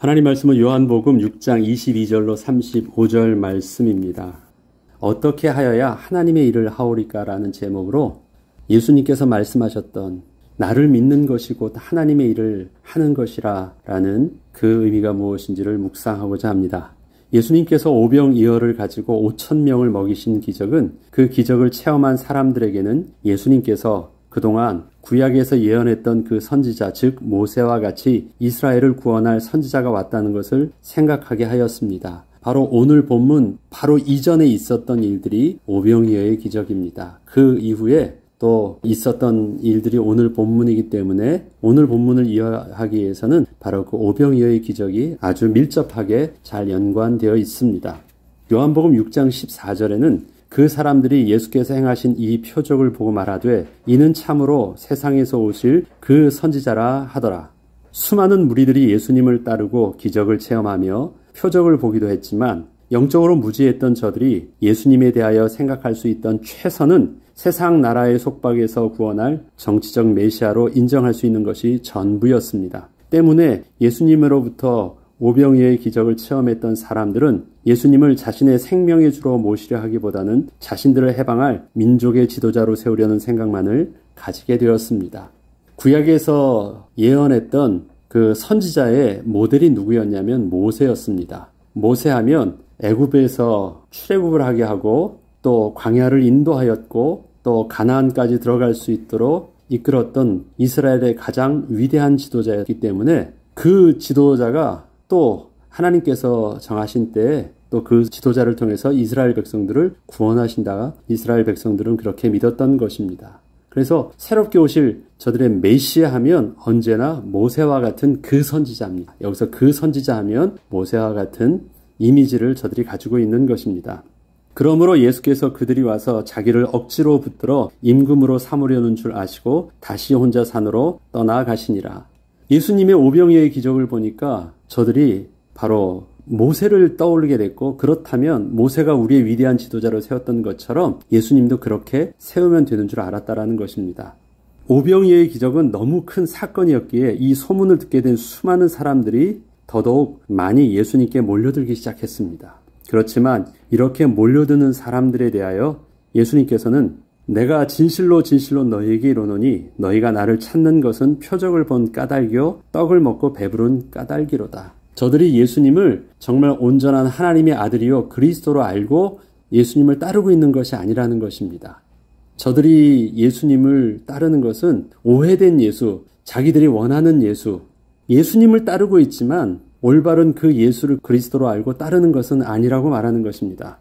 하나님 말씀은 요한복음 6장 22절로 35절 말씀입니다. 어떻게 하여야 하나님의 일을 하오리까라는 제목으로 예수님께서 말씀하셨던 나를 믿는 것이 곧 하나님의 일을 하는 것이라 라는 그 의미가 무엇인지를 묵상하고자 합니다. 예수님께서 오병이어를 가지고 5,000명을 먹이신 기적은 그 기적을 체험한 사람들에게는 예수님께서 그동안 구약에서 예언했던 그 선지자, 즉 모세와 같이 이스라엘을 구원할 선지자가 왔다는 것을 생각하게 하였습니다. 바로 오늘 본문, 바로 이전에 있었던 일들이 오병이어의 기적입니다. 그 이후에 또 있었던 일들이 오늘 본문이기 때문에 오늘 본문을 이해하기 위해서는 바로 그 오병이어의 기적이 아주 밀접하게 잘 연관되어 있습니다. 요한복음 6장 14절에는 그 사람들이 예수께서 행하신 이 표적을 보고 말하되 이는 참으로 세상에서 오실 그 선지자라 하더라. 수많은 무리들이 예수님을 따르고 기적을 체험하며 표적을 보기도 했지만 영적으로 무지했던 저들이 예수님에 대하여 생각할 수 있던 최선은 세상 나라의 속박에서 구원할 정치적 메시아로 인정할 수 있는 것이 전부였습니다. 때문에 예수님으로부터 오병이어의 기적을 체험했던 사람들은 예수님을 자신의 생명의 주로 모시려 하기보다는 자신들을 해방할 민족의 지도자로 세우려는 생각만을 가지게 되었습니다. 구약에서 예언했던 그 선지자의 모델이 누구였냐면 모세였습니다. 모세하면 애굽에서 출애굽을 하게 하고 또 광야를 인도하였고 또 가나안까지 들어갈 수 있도록 이끌었던 이스라엘의 가장 위대한 지도자였기 때문에 그 지도자가 또 하나님께서 정하신 때에 또 그 지도자를 통해서 이스라엘 백성들을 구원하신다. 이스라엘 백성들은 그렇게 믿었던 것입니다. 그래서 새롭게 오실 저들의 메시아 하면 언제나 모세와 같은 그 선지자입니다. 여기서 그 선지자 하면 모세와 같은 이미지를 저들이 가지고 있는 것입니다. 그러므로 예수께서 그들이 와서 자기를 억지로 붙들어 임금으로 삼으려는 줄 아시고 다시 혼자 산으로 떠나가시니라. 예수님의 오병이어의 기적을 보니까 저들이 바로 모세를 떠올리게 됐고 그렇다면 모세가 우리의 위대한 지도자로 세웠던 것처럼 예수님도 그렇게 세우면 되는 줄 알았다라는 것입니다. 오병이어의 기적은 너무 큰 사건이었기에 이 소문을 듣게 된 수많은 사람들이 더더욱 많이 예수님께 몰려들기 시작했습니다. 그렇지만 이렇게 몰려드는 사람들에 대하여 예수님께서는 내가 진실로 진실로 너희에게 이르노니 너희가 나를 찾는 것은 표적을 본 까닭이요 떡을 먹고 배부른 까닭이로다. 저들이 예수님을 정말 온전한 하나님의 아들이요 그리스도로 알고 예수님을 따르고 있는 것이 아니라는 것입니다. 저들이 예수님을 따르는 것은 오해된 예수, 자기들이 원하는 예수, 예수님을 따르고 있지만 올바른 그 예수를 그리스도로 알고 따르는 것은 아니라고 말하는 것입니다.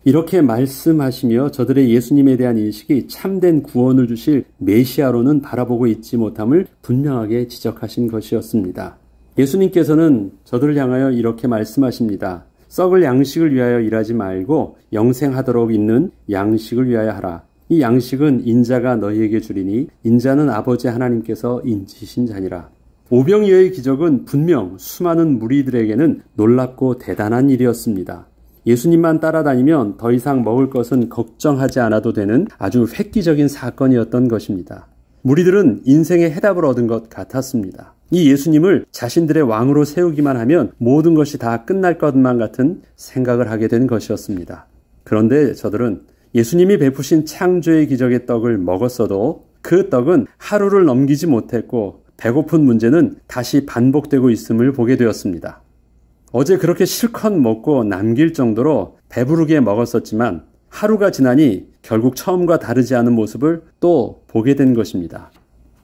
이렇게 말씀하시며 저들의 예수님에 대한 인식이 참된 구원을 주실 메시아로는 바라보고 있지 못함을 분명하게 지적하신 것이었습니다. 예수님께서는 저들을 향하여 이렇게 말씀하십니다. 썩을 양식을 위하여 일하지 말고 영생하도록 있는 양식을 위하여 하라. 이 양식은 인자가 너희에게 주리니 인자는 아버지 하나님께서 인치신 자니라. 오병이어의 기적은 분명 수많은 무리들에게는 놀랍고 대단한 일이었습니다. 예수님만 따라다니면 더 이상 먹을 것은 걱정하지 않아도 되는 아주 획기적인 사건이었던 것입니다. 무리들은 인생의 해답을 얻은 것 같았습니다. 이 예수님을 자신들의 왕으로 세우기만 하면 모든 것이 다 끝날 것만 같은 생각을 하게 된 것이었습니다. 그런데 저들은 예수님이 베푸신 창조의 기적의 떡을 먹었어도 그 떡은 하루를 넘기지 못했고 배고픈 문제는 다시 반복되고 있음을 보게 되었습니다. 어제 그렇게 실컷 먹고 남길 정도로 배부르게 먹었었지만 하루가 지나니 결국 처음과 다르지 않은 모습을 또 보게 된 것입니다.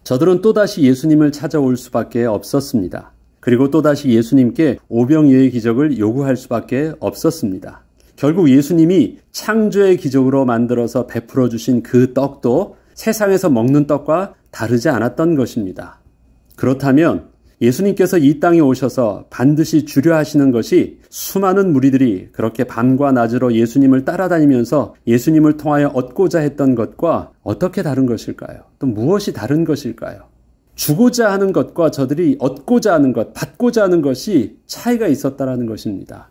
저들은 또다시 예수님을 찾아올 수밖에 없었습니다. 그리고 또다시 예수님께 오병이어의 기적을 요구할 수밖에 없었습니다. 결국 예수님이 창조의 기적으로 만들어서 베풀어 주신 그 떡도 세상에서 먹는 떡과 다르지 않았던 것입니다. 그렇다면 예수님께서 이 땅에 오셔서 반드시 주려 하시는 것이 수많은 무리들이 그렇게 밤과 낮으로 예수님을 따라다니면서 예수님을 통하여 얻고자 했던 것과 어떻게 다른 것일까요? 또 무엇이 다른 것일까요? 주고자 하는 것과 저들이 얻고자 하는 것, 받고자 하는 것이 차이가 있었다라는 것입니다.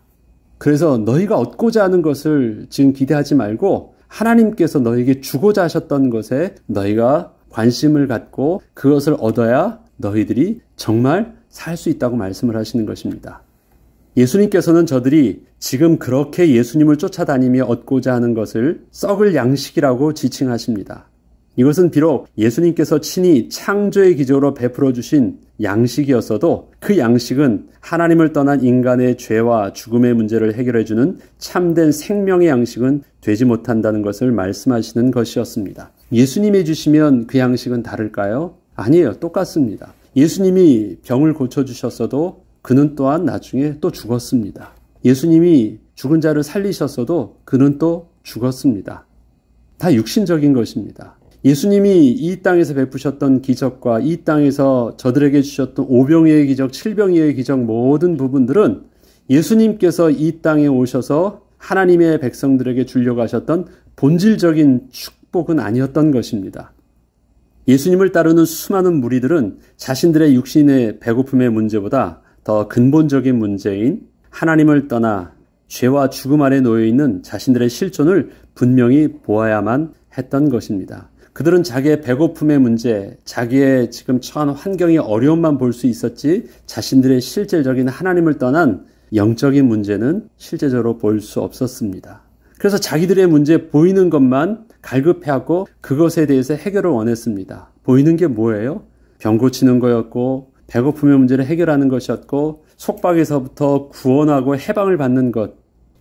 그래서 너희가 얻고자 하는 것을 지금 기대하지 말고 하나님께서 너희에게 주고자 하셨던 것에 너희가 관심을 갖고 그것을 얻어야 너희들이 정말 살 수 있다고 말씀을 하시는 것입니다. 예수님께서는 저들이 지금 그렇게 예수님을 쫓아다니며 얻고자 하는 것을 썩을 양식이라고 지칭하십니다. 이것은 비록 예수님께서 친히 창조의 기적으로 베풀어 주신 양식이었어도 그 양식은 하나님을 떠난 인간의 죄와 죽음의 문제를 해결해 주는 참된 생명의 양식은 되지 못한다는 것을 말씀하시는 것이었습니다. 예수님이 주시면 그 양식은 다를까요? 아니에요. 똑같습니다. 예수님이 병을 고쳐주셨어도 그는 또한 나중에 또 죽었습니다. 예수님이 죽은 자를 살리셨어도 그는 또 죽었습니다. 다 육신적인 것입니다. 예수님이 이 땅에서 베푸셨던 기적과 이 땅에서 저들에게 주셨던 오병이어의 기적, 칠병이어의 기적 모든 부분들은 예수님께서 이 땅에 오셔서 하나님의 백성들에게 주려고 하셨던 본질적인 축복은 아니었던 것입니다. 예수님을 따르는 수많은 무리들은 자신들의 육신의 배고픔의 문제보다 더 근본적인 문제인 하나님을 떠나 죄와 죽음 아래 놓여있는 자신들의 실존을 분명히 보아야만 했던 것입니다. 그들은 자기의 배고픔의 문제, 자기의 지금 처한 환경의 어려움만 볼 수 있었지 자신들의 실질적인 하나님을 떠난 영적인 문제는 실제적으로 볼 수 없었습니다. 그래서 자기들의 문제 보이는 것만 갈급해하고 그것에 대해서 해결을 원했습니다. 보이는 게 뭐예요? 병 고치는 거였고 배고픔의 문제를 해결하는 것이었고 속박에서부터 구원하고 해방을 받는 것,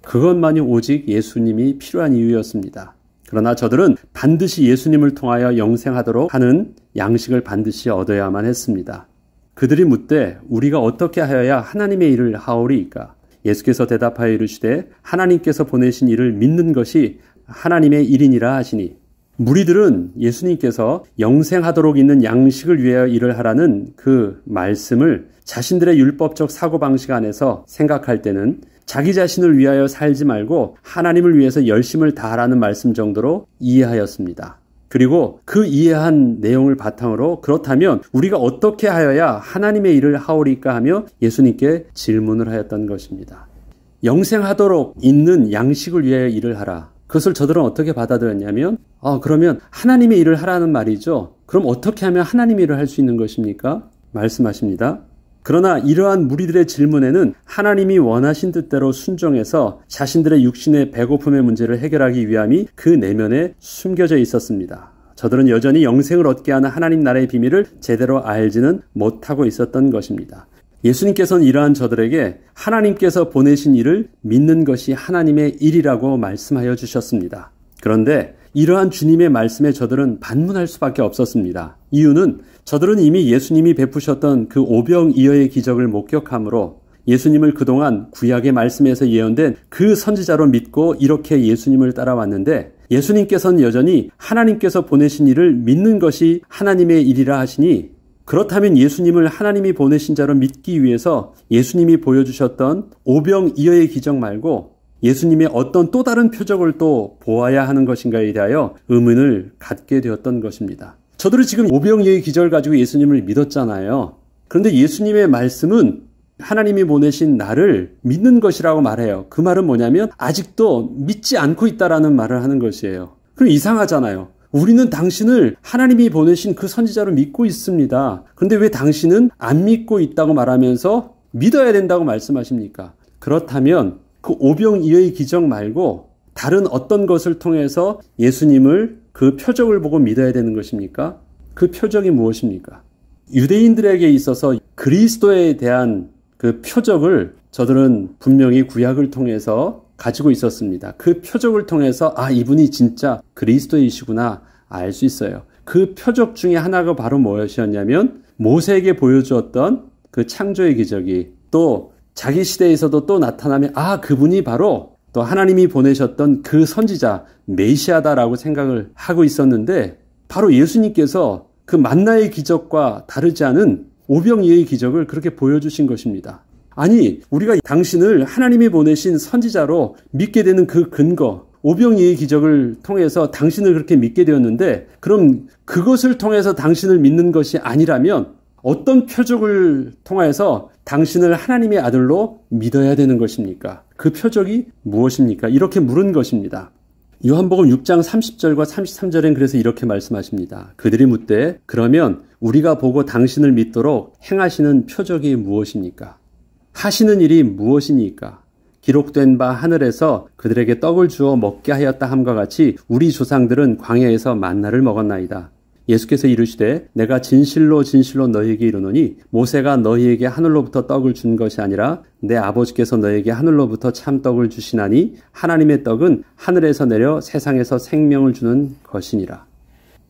그것만이 오직 예수님이 필요한 이유였습니다. 그러나 저들은 반드시 예수님을 통하여 영생하도록 하는 양식을 반드시 얻어야만 했습니다. 그들이 묻되 우리가 어떻게 하여야 하나님의 일을 하오리이까? 예수께서 대답하여 이르시되 하나님께서 보내신 일을 믿는 것이 하나님의 일이니라 하시니, 무리들은 예수님께서 영생하도록 있는 양식을 위하여 일을 하라는 그 말씀을 자신들의 율법적 사고방식 안에서 생각할 때는 자기 자신을 위하여 살지 말고 하나님을 위해서 열심을 다하라는 말씀 정도로 이해하였습니다. 그리고 그 이해한 내용을 바탕으로 그렇다면 우리가 어떻게 하여야 하나님의 일을 하오리까 하며 예수님께 질문을 하였던 것입니다. 영생하도록 있는 양식을 위하여 일을 하라. 그것을 저들은 어떻게 받아들였냐면 그러면 하나님의 일을 하라는 말이죠. 그럼 어떻게 하면 하나님의 일을 할 수 있는 것입니까? 말씀하십니다. 그러나 이러한 무리들의 질문에는 하나님이 원하신 뜻대로 순종해서 자신들의 육신의 배고픔의 문제를 해결하기 위함이 그 내면에 숨겨져 있었습니다. 저들은 여전히 영생을 얻게 하는 하나님 나라의 비밀을 제대로 알지는 못하고 있었던 것입니다. 예수님께서는 이러한 저들에게 하나님께서 보내신 일을 믿는 것이 하나님의 일이라고 말씀하여 주셨습니다. 그런데 이러한 주님의 말씀에 저들은 반문할 수밖에 없었습니다. 이유는 저들은 이미 예수님이 베푸셨던 그 오병이어의 기적을 목격함으로 예수님을 그동안 구약의 말씀에서 예언된 그 선지자로 믿고 이렇게 예수님을 따라왔는데, 예수님께서는 여전히 하나님께서 보내신 일을 믿는 것이 하나님의 일이라 하시니, 그렇다면 예수님을 하나님이 보내신 자로 믿기 위해서 예수님이 보여주셨던 오병이어의 기적 말고 예수님의 어떤 또 다른 표적을 또 보아야 하는 것인가에 대하여 의문을 갖게 되었던 것입니다. 저들은 지금 오병이어의 기적을 가지고 예수님을 믿었잖아요. 그런데 예수님의 말씀은 하나님이 보내신 나를 믿는 것이라고 말해요. 그 말은 뭐냐면 아직도 믿지 않고 있다라는 말을 하는 것이에요. 그럼 이상하잖아요. 우리는 당신을 하나님이 보내신 그 선지자로 믿고 있습니다. 그런데 왜 당신은 안 믿고 있다고 말하면서 믿어야 된다고 말씀하십니까? 그렇다면 그 오병이어의 기적 말고 다른 어떤 것을 통해서 예수님을 그 표적을 보고 믿어야 되는 것입니까? 그 표적이 무엇입니까? 유대인들에게 있어서 그리스도에 대한 그 표적을 저들은 분명히 구약을 통해서 가지고 있었습니다. 그 표적을 통해서 이분이 진짜 그리스도이시구나 알 수 있어요. 그 표적 중에 하나가 바로 무엇이었냐면 모세에게 보여주었던 그 창조의 기적이 또 자기 시대에서도 또 나타나면 그분이 바로 또 하나님이 보내셨던 그 선지자 메시아다라고 생각을 하고 있었는데, 바로 예수님께서 그 만나의 기적과 다르지 않은 오병이어의 기적을 그렇게 보여주신 것입니다. 아니, 우리가 당신을 하나님이 보내신 선지자로 믿게 되는 그 근거, 오병이어의 기적을 통해서 당신을 그렇게 믿게 되었는데, 그럼 그것을 통해서 당신을 믿는 것이 아니라면 어떤 표적을 통해서 당신을 하나님의 아들로 믿어야 되는 것입니까? 그 표적이 무엇입니까? 이렇게 물은 것입니다. 요한복음 6장 30절과 33절엔 그래서 이렇게 말씀하십니다. 그들이 묻되 그러면 우리가 보고 당신을 믿도록 행하시는 표적이 무엇입니까? 하시는 일이 무엇이니까? 기록된 바 하늘에서 그들에게 떡을 주어 먹게 하였다 함과 같이 우리 조상들은 광야에서 만나를 먹었나이다. 예수께서 이르시되 내가 진실로 진실로 너희에게 이르노니 모세가 너희에게 하늘로부터 떡을 준 것이 아니라 내 아버지께서 너희에게 하늘로부터 참떡을 주시나니 하나님의 떡은 하늘에서 내려 세상에서 생명을 주는 것이니라.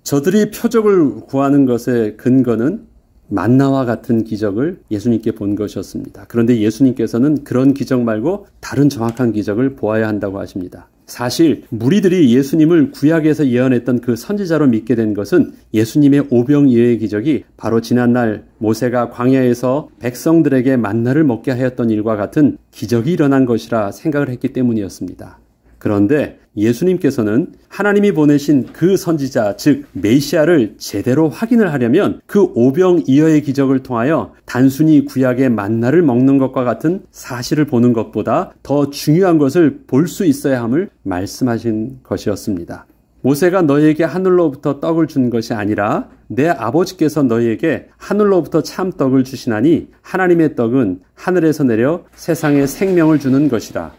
저들이 표적을 구하는 것의 근거는 만나와 같은 기적을 예수님께 본 것이었습니다. 그런데 예수님께서는 그런 기적 말고 다른 정확한 기적을 보아야 한다고 하십니다. 사실 무리들이 예수님을 구약에서 예언했던 그 선지자로 믿게 된 것은 예수님의 오병이어의 기적이 바로 지난날 모세가 광야에서 백성들에게 만나를 먹게 하였던 일과 같은 기적이 일어난 것이라 생각을 했기 때문이었습니다. 그런데 예수님께서는 하나님이 보내신 그 선지자, 즉 메시아를 제대로 확인을 하려면 그 오병이어의 기적을 통하여 단순히 구약의 만나를 먹는 것과 같은 사실을 보는 것보다 더 중요한 것을 볼 수 있어야 함을 말씀하신 것이었습니다. 모세가 너희에게 하늘로부터 떡을 준 것이 아니라 내 아버지께서 너희에게 하늘로부터 참떡을 주시나니 하나님의 떡은 하늘에서 내려 세상에 생명을 주는 것이라.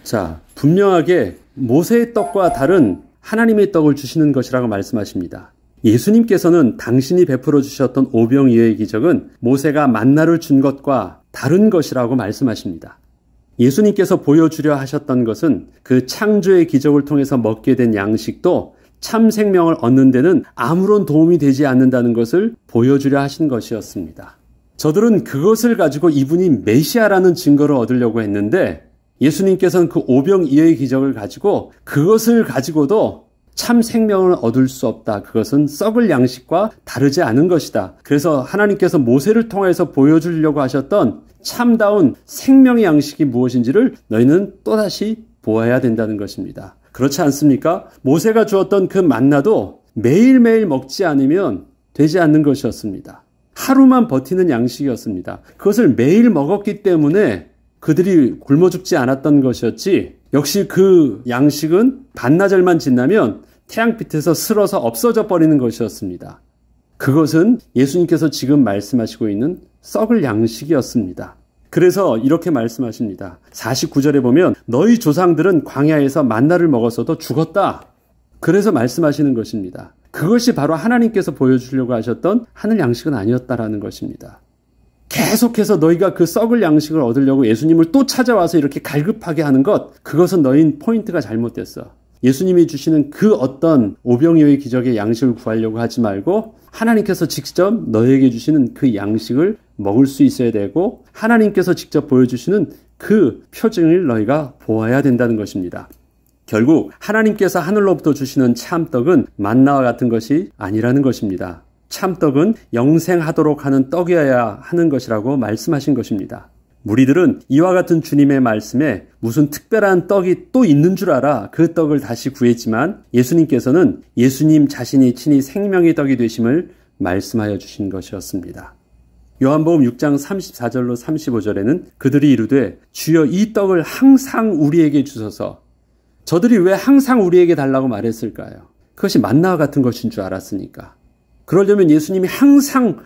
자, 분명하게 모세의 떡과 다른 하나님의 떡을 주시는 것이라고 말씀하십니다. 예수님께서는 당신이 베풀어 주셨던 오병이어의 기적은 모세가 만나를 준 것과 다른 것이라고 말씀하십니다. 예수님께서 보여주려 하셨던 것은 그 창조의 기적을 통해서 먹게 된 양식도 참 생명을 얻는 데는 아무런 도움이 되지 않는다는 것을 보여주려 하신 것이었습니다. 저들은 그것을 가지고 이분이 메시아라는 증거를 얻으려고 했는데 예수님께서는 그 오병이어의 기적을 가지고 그것을 가지고도 참 생명을 얻을 수 없다. 그것은 썩을 양식과 다르지 않은 것이다. 그래서 하나님께서 모세를 통해서 보여주려고 하셨던 참다운 생명의 양식이 무엇인지를 너희는 또다시 보아야 된다는 것입니다. 그렇지 않습니까? 모세가 주었던 그 만나도 매일매일 먹지 않으면 되지 않는 것이었습니다. 하루만 버티는 양식이었습니다. 그것을 매일 먹었기 때문에 그들이 굶어 죽지 않았던 것이었지, 역시 그 양식은 반나절만 지나면 태양빛에서 슬어서 없어져 버리는 것이었습니다. 그것은 예수님께서 지금 말씀하시고 있는 썩을 양식이었습니다. 그래서 이렇게 말씀하십니다. 49절에 보면 너희 조상들은 광야에서 만나를 먹었어도 죽었다. 그래서 말씀하시는 것입니다. 그것이 바로 하나님께서 보여주려고 하셨던 하늘 양식은 아니었다라는 것입니다. 계속해서 너희가 그 썩을 양식을 얻으려고 예수님을 또 찾아와서 이렇게 갈급하게 하는 것, 그것은 너희 포인트가 잘못됐어. 예수님이 주시는 그 어떤 오병이어의 기적의 양식을 구하려고 하지 말고 하나님께서 직접 너희에게 주시는 그 양식을 먹을 수 있어야 되고 하나님께서 직접 보여주시는 그 표징을 너희가 보아야 된다는 것입니다. 결국 하나님께서 하늘로부터 주시는 참떡은 만나와 같은 것이 아니라는 것입니다. 참떡은 영생하도록 하는 떡이어야 하는 것이라고 말씀하신 것입니다. 무리들은 이와 같은 주님의 말씀에 무슨 특별한 떡이 또 있는 줄 알아 그 떡을 다시 구했지만 예수님께서는 예수님 자신이 친히 생명의 떡이 되심을 말씀하여 주신 것이었습니다. 요한복음 6장 34절로 35절에는 그들이 이르되 주여 이 떡을 항상 우리에게 주소서. 저들이 왜 항상 우리에게 달라고 말했을까요? 그것이 만나와 같은 것인 줄 알았으니까. 그러려면 예수님이 항상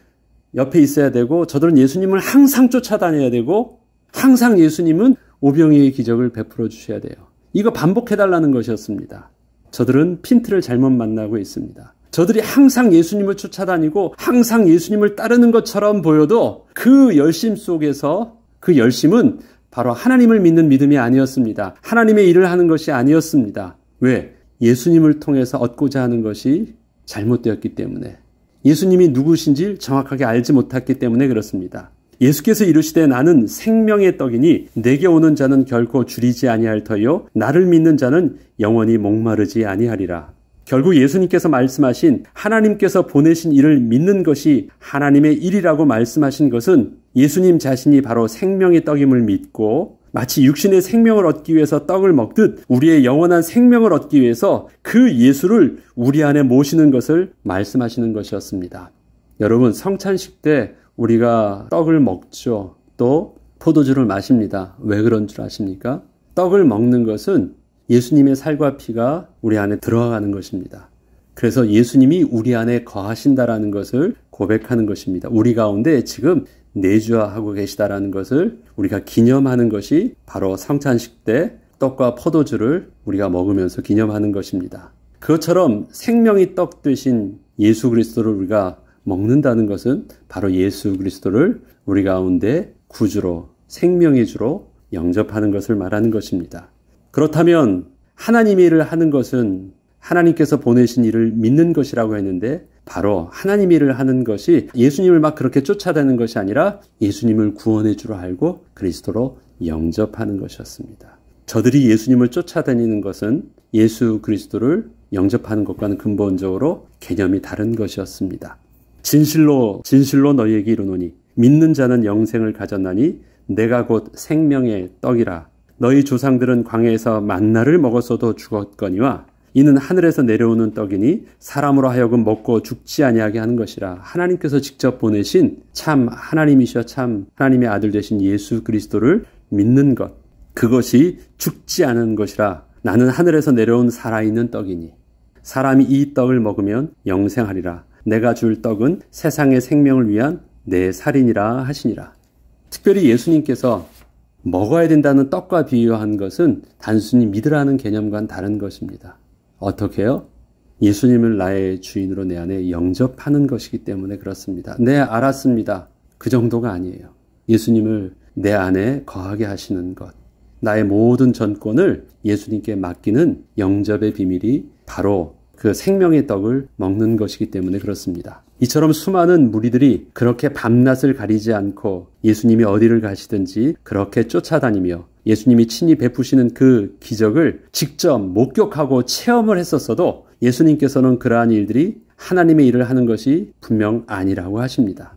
옆에 있어야 되고 저들은 예수님을 항상 쫓아다녀야 되고 항상 예수님은 오병이어의 기적을 베풀어 주셔야 돼요. 이거 반복해달라는 것이었습니다. 저들은 핀트를 잘못 만나고 있습니다. 저들이 항상 예수님을 쫓아다니고 항상 예수님을 따르는 것처럼 보여도 그 열심 속에서 그 열심은 바로 하나님을 믿는 믿음이 아니었습니다. 하나님의 일을 하는 것이 아니었습니다. 왜? 예수님을 통해서 얻고자 하는 것이 잘못되었기 때문에. 예수님이 누구신지 정확하게 알지 못했기 때문에 그렇습니다. 예수께서 이르시되 나는 생명의 떡이니 내게 오는 자는 결코 줄이지 아니할 터요 나를 믿는 자는 영원히 목마르지 아니하리라. 결국 예수님께서 말씀하신 하나님께서 보내신 이를 믿는 것이 하나님의 일이라고 말씀하신 것은 예수님 자신이 바로 생명의 떡임을 믿고 마치 육신의 생명을 얻기 위해서 떡을 먹듯 우리의 영원한 생명을 얻기 위해서 그 예수를 우리 안에 모시는 것을 말씀하시는 것이었습니다. 여러분, 성찬식 때 우리가 떡을 먹죠. 또 포도주를 마십니다. 왜 그런 줄 아십니까? 떡을 먹는 것은 예수님의 살과 피가 우리 안에 들어가는 것입니다. 그래서 예수님이 우리 안에 거하신다라는 것을 고백하는 것입니다. 우리 가운데 지금 내주하고 계시다라는 것을 우리가 기념하는 것이 바로 성찬식 때 떡과 포도주를 우리가 먹으면서 기념하는 것입니다. 그것처럼 생명이 떡 되신 예수 그리스도를 우리가 먹는다는 것은 바로 예수 그리스도를 우리 가운데 구주로, 생명의 주로 영접하는 것을 말하는 것입니다. 그렇다면 하나님의 일을 하는 것은 하나님께서 보내신 일을 믿는 것이라고 했는데 바로 하나님의 일을 하는 것이 예수님을 막 그렇게 쫓아다니는 것이 아니라 예수님을 구원의 주로 알고 그리스도로 영접하는 것이었습니다. 저들이 예수님을 쫓아다니는 것은 예수 그리스도를 영접하는 것과는 근본적으로 개념이 다른 것이었습니다. 진실로 너희에게 이르노니 믿는 자는 영생을 가졌나니 내가 곧 생명의 떡이라. 너희 조상들은 광야에서 만나를 먹었어도 죽었거니와 이는 하늘에서 내려오는 떡이니 사람으로 하여금 먹고 죽지 아니하게 하는 것이라. 하나님께서 직접 보내신 참 하나님이셔 참 하나님의 아들 되신 예수 그리스도를 믿는 것, 그것이 죽지 않은 것이라. 나는 하늘에서 내려온 살아있는 떡이니 사람이 이 떡을 먹으면 영생하리라. 내가 줄 떡은 세상의 생명을 위한 내 살이니라 하시니라. 특별히 예수님께서 먹어야 된다는 떡과 비유한 것은 단순히 믿으라는 개념과는 다른 것입니다. 어떻게요? 예수님을 나의 주인으로 내 안에 영접하는 것이기 때문에 그렇습니다. 네, 알았습니다. 그 정도가 아니에요. 예수님을 내 안에 거하게 하시는 것, 나의 모든 전권을 예수님께 맡기는 영접의 비밀이 바로 그 생명의 떡을 먹는 것이기 때문에 그렇습니다. 이처럼 수많은 무리들이 그렇게 밤낮을 가리지 않고 예수님이 어디를 가시든지 그렇게 쫓아다니며 예수님이 친히 베푸시는 그 기적을 직접 목격하고 체험을 했었어도 예수님께서는 그러한 일들이 하나님의 일을 하는 것이 분명 아니라고 하십니다.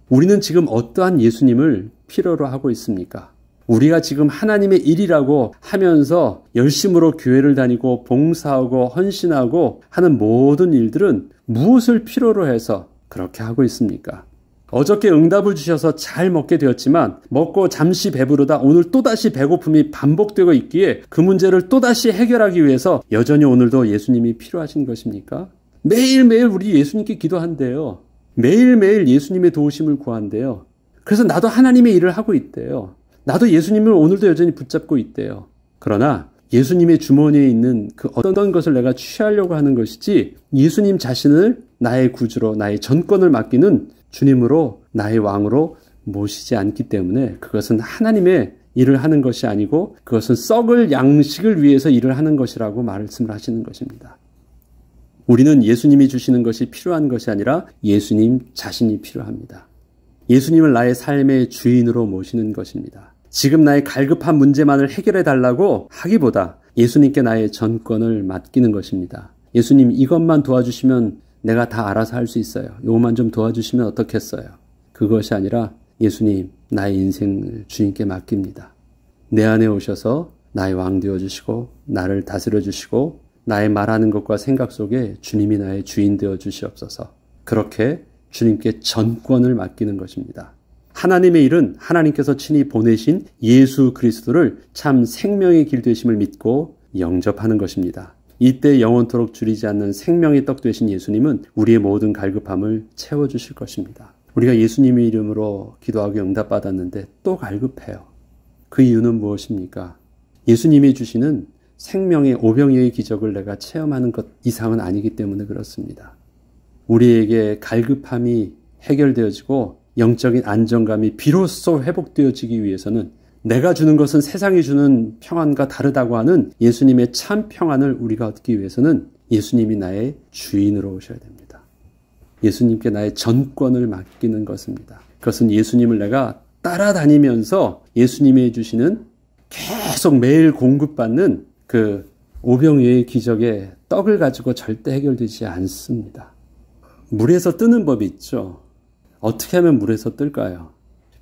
우리는 지금 어떠한 예수님을 필요로 하고 있습니까? 우리가 지금 하나님의 일이라고 하면서 열심으로 교회를 다니고 봉사하고 헌신하고 하는 모든 일들은 무엇을 필요로 해서 그렇게 하고 있습니까? 어저께 응답을 주셔서 잘 먹게 되었지만 먹고 잠시 배부르다 오늘 또다시 배고픔이 반복되고 있기에 그 문제를 또다시 해결하기 위해서 여전히 오늘도 예수님이 필요하신 것입니까? 매일매일 우리 예수님께 기도한대요. 매일매일 예수님의 도우심을 구한대요. 그래서 나도 하나님의 일을 하고 있대요. 나도 예수님을 오늘도 여전히 붙잡고 있대요. 그러나 예수님의 주머니에 있는 그 어떤 것을 내가 취하려고 하는 것이지 예수님 자신을 나의 구주로 나의 전권을 맡기는 주님으로 나의 왕으로 모시지 않기 때문에 그것은 하나님의 일을 하는 것이 아니고 그것은 썩을 양식을 위해서 일을 하는 것이라고 말씀을 하시는 것입니다. 우리는 예수님이 주시는 것이 필요한 것이 아니라 예수님 자신이 필요합니다. 예수님을 나의 삶의 주인으로 모시는 것입니다. 지금 나의 갈급한 문제만을 해결해 달라고 하기보다 예수님께 나의 전권을 맡기는 것입니다. 예수님 이것만 도와주시면 내가 다 알아서 할 수 있어요. 이것만 좀 도와주시면 어떻겠어요? 그것이 아니라 예수님 나의 인생을 주님께 맡깁니다. 내 안에 오셔서 나의 왕 되어주시고 나를 다스려 주시고 나의 말하는 것과 생각 속에 주님이 나의 주인 되어 주시옵소서. 그렇게 주님께 전권을 맡기는 것입니다. 하나님의 일은 하나님께서 친히 보내신 예수 그리스도를 참 생명의 길 되심을 믿고 영접하는 것입니다. 이때 영원토록 줄이지 않는 생명의 떡 되신 예수님은 우리의 모든 갈급함을 채워주실 것입니다. 우리가 예수님의 이름으로 기도하고 응답받았는데 또 갈급해요. 그 이유는 무엇입니까? 예수님이 주시는 생명의 오병이어의 기적을 내가 체험하는 것 이상은 아니기 때문에 그렇습니다. 우리에게 갈급함이 해결되어지고 영적인 안정감이 비로소 회복되어지기 위해서는 내가 주는 것은 세상이 주는 평안과 다르다고 하는 예수님의 참 평안을 우리가 얻기 위해서는 예수님이 나의 주인으로 오셔야 됩니다. 예수님께 나의 전권을 맡기는 것입니다. 그것은 예수님을 내가 따라다니면서 예수님이 주시는 계속 매일 공급받는 그 오병이어의 기적의 떡을 가지고 절대 해결되지 않습니다. 물에서 뜨는 법이 있죠. 어떻게 하면 물에서 뜰까요?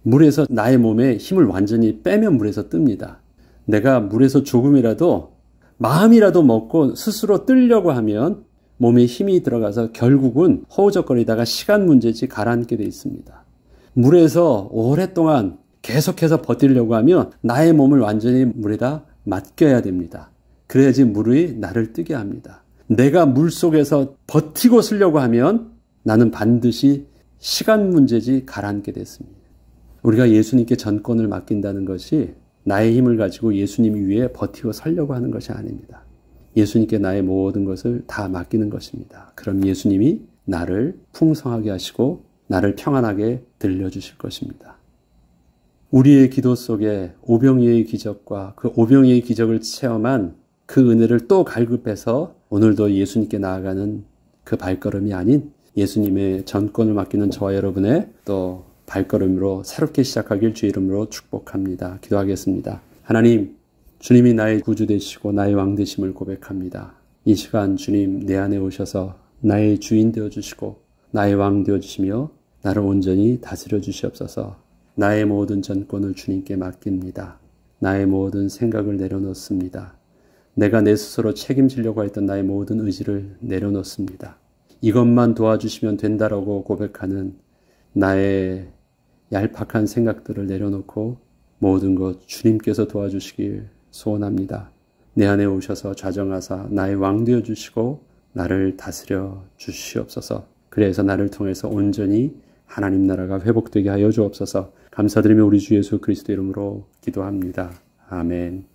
물에서 나의 몸에 힘을 완전히 빼면 물에서 뜹니다. 내가 물에서 조금이라도 마음이라도 먹고 스스로 뜨려고 하면 몸에 힘이 들어가서 결국은 허우적거리다가 시간 문제지 가라앉게 돼 있습니다. 물에서 오랫동안 계속해서 버티려고 하면 나의 몸을 완전히 물에다 맡겨야 됩니다. 그래야지 물이 나를 뜨게 합니다. 내가 물 속에서 버티고 쓰려고 하면 나는 반드시 시간 문제지 가라앉게 됐습니다. 우리가 예수님께 전권을 맡긴다는 것이 나의 힘을 가지고 예수님 위에 버티고 서려고 하는 것이 아닙니다. 예수님께 나의 모든 것을 다 맡기는 것입니다. 그럼 예수님이 나를 풍성하게 하시고 나를 평안하게 들려주실 것입니다. 우리의 기도 속에 오병이어의 기적과 그 오병이어의 기적을 체험한 그 은혜를 또 갈급해서 오늘도 예수님께 나아가는 그 발걸음이 아닌 예수님의 전권을 맡기는 저와 여러분의 또 발걸음으로 새롭게 시작하길 주의 이름으로 축복합니다. 기도하겠습니다. 하나님, 주님이 나의 구주 되시고 나의 왕 되심을 고백합니다. 이 시간 주님 내 안에 오셔서 나의 주인 되어주시고 나의 왕 되어주시며 나를 온전히 다스려 주시옵소서. 나의 모든 전권을 주님께 맡깁니다. 나의 모든 생각을 내려놓습니다. 내가 내 스스로 책임지려고 했던 나의 모든 의지를 내려놓습니다. 이것만 도와주시면 된다라고 고백하는 나의 얄팍한 생각들을 내려놓고 모든 것 주님께서 도와주시길 소원합니다. 내 안에 오셔서 좌정하사 나의 왕 되어 주시고 나를 다스려 주시옵소서. 그래서 나를 통해서 온전히 하나님 나라가 회복되게 하여 주옵소서. 감사드리며 우리 주 예수 그리스도 이름으로 기도합니다. 아멘.